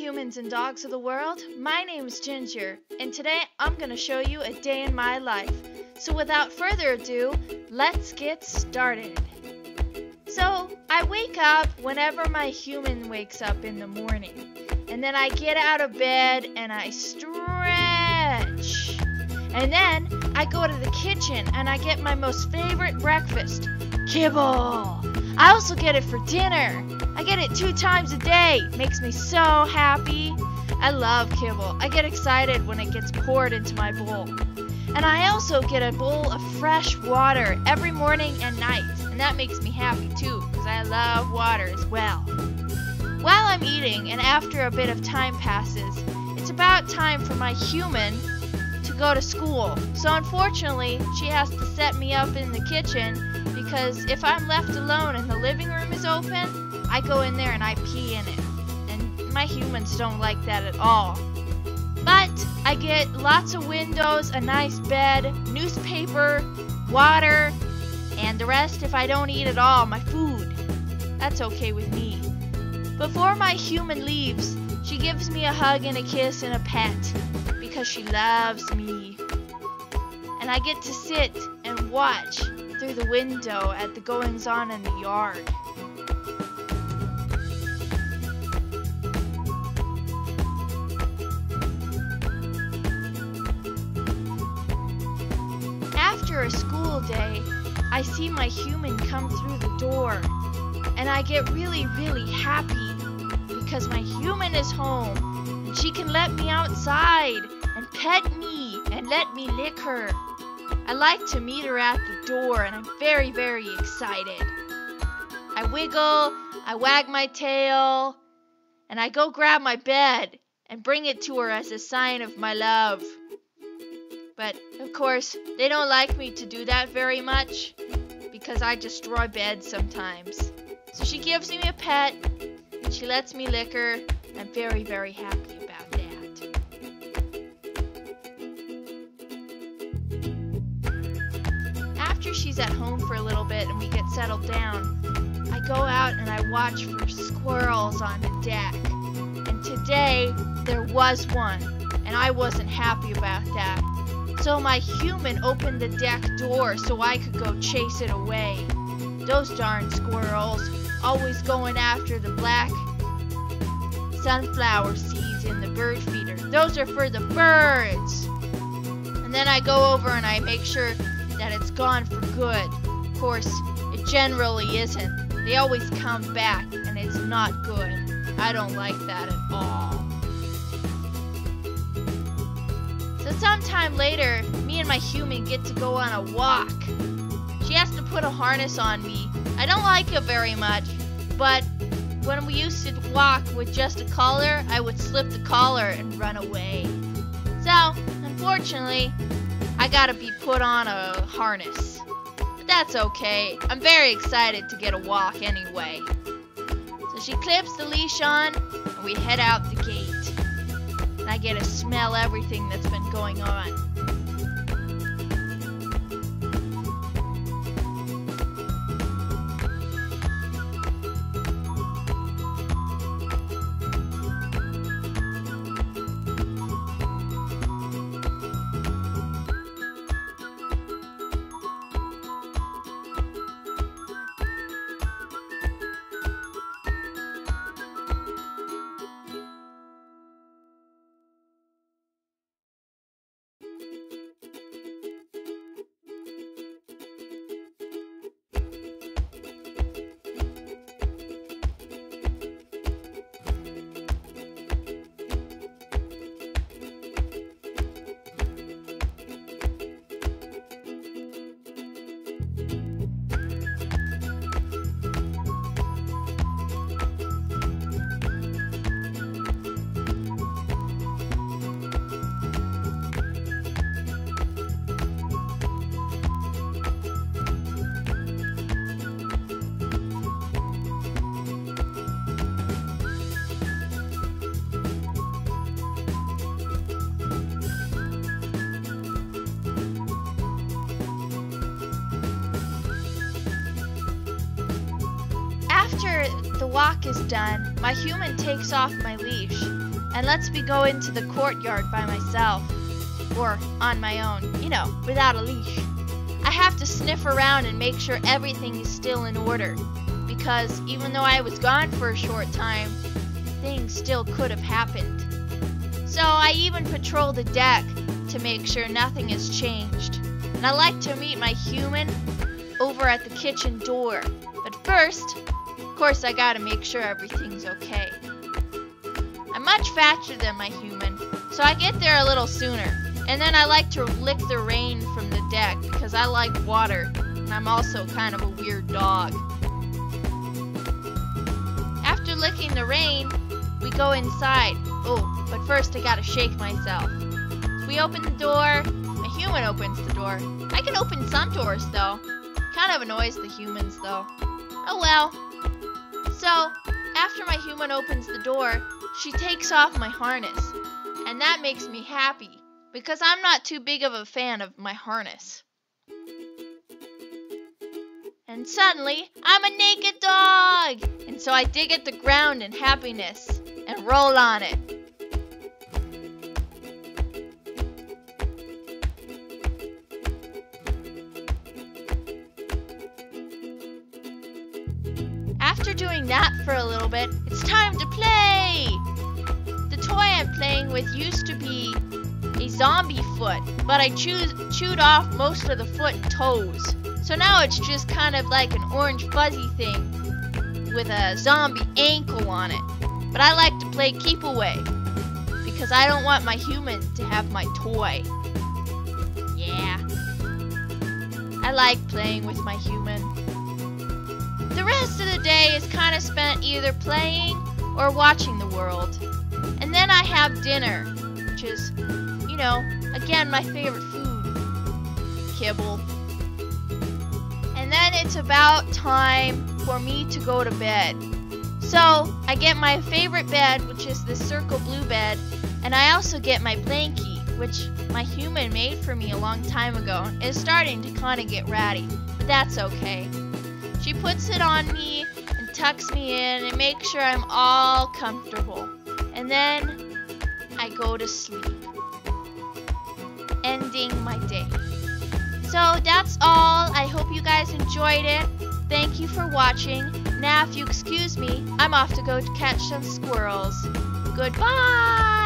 humans and dogs of the world. My name is Ginger, and today I'm going to show you a day in my life. So without further ado, let's get started. So I wake up whenever my human wakes up in the morning, and then I get out of bed and I stretch, and then I go to the kitchen and I get my most favorite breakfast, kibble. I also get it for dinner. I get it 2 times a day. Makes me so happy. I love kibble. I get excited when it gets poured into my bowl. And I also get a bowl of fresh water every morning and night. And that makes me happy too, because I love water as well. While I'm eating, and after a bit of time passes, it's about time for my human to go to school. So unfortunately, she has to set me up in the kitchen, because if I'm left alone and the living room is open, I go in there and I pee in it. And my humans don't like that at all. But I get lots of windows, a nice bed, newspaper, water, and the rest, if I don't eat at all, my food. That's okay with me. Before my human leaves, she gives me a hug and a kiss and a pet, because she loves me. And I get to sit and watch through the window at the goings-on in the yard. After a school day, I see my human come through the door, and I get really, really happy because my human is home and she can let me outside and pet me and let me lick her. I like to meet her at the door, and I'm very, very excited. I wiggle, I wag my tail, and I go grab my bed and bring it to her as a sign of my love. But, of course, they don't like me to do that very much, because I destroy beds sometimes. So she gives me a pet, and she lets me lick her. I'm very, very happy about that. After she's at home for a little bit and we get settled down, I go out and I watch for squirrels on the deck. And today, there was one, and I wasn't happy about that. So my human opened the deck door so I could go chase it away. Those darn squirrels, always going after the black sunflower seeds in the bird feeder. Those are for the birds. And then I go over and I make sure that it's gone for good. Of course, it generally isn't. They always come back, and it's not good. I don't like that at all. So sometime later, me and my human get to go on a walk. She has to put a harness on me. I don't like it very much, but when we used to walk with just a collar, I would slip the collar and run away. So, unfortunately, I gotta be put on a harness. But that's okay. I'm very excited to get a walk anyway. So she clips the leash on, and we head out the gate. And I get to smell everything that's been going on. the walk is done, my human takes off my leash and lets me go into the courtyard by myself. Or on my own, without a leash. I have to sniff around and make sure everything is still in order, because even though I was gone for a short time, things still could have happened. So I even patrol the deck to make sure nothing has changed. And I like to meet my human over at the kitchen door. But first, of course, I gotta make sure everything's okay. I'm much faster than my human, so I get there a little sooner. And then I like to lick the rain from the deck because I like water, and I'm also kind of a weird dog. After licking the rain, we go inside. Oh, but first I gotta shake myself. We open the door. My human opens the door. I can open some doors though. Kind of annoys the humans though. Oh well. So, after my human opens the door, she takes off my harness. And that makes me happy, because I'm not too big of a fan of my harness. And suddenly, I'm a naked dog! And so I dig at the ground in happiness and roll on it. After doing that for a little bit, it's time to play! The toy I'm playing with used to be a zombie foot, but I chewed off most of the foot and toes. So now it's just kind of like an orange fuzzy thing with a zombie ankle on it. But I like to play keep away because I don't want my human to have my toy. Yeah. I like playing with my human. The rest of the day is kind of spent either playing or watching the world. And then I have dinner, which is, again, my favorite food. Kibble. And then it's about time for me to go to bed. So, I get my favorite bed, which is the circle blue bed, and I also get my blankie, which my human made for me a long time ago. It's starting to kind of get ratty, but that's okay. She puts it on me and tucks me in and makes sure I'm all comfortable. And then I go to sleep, ending my day. So that's all. I hope you guys enjoyed it. Thank you for watching. Now if you excuse me, I'm off to go catch some squirrels. Goodbye!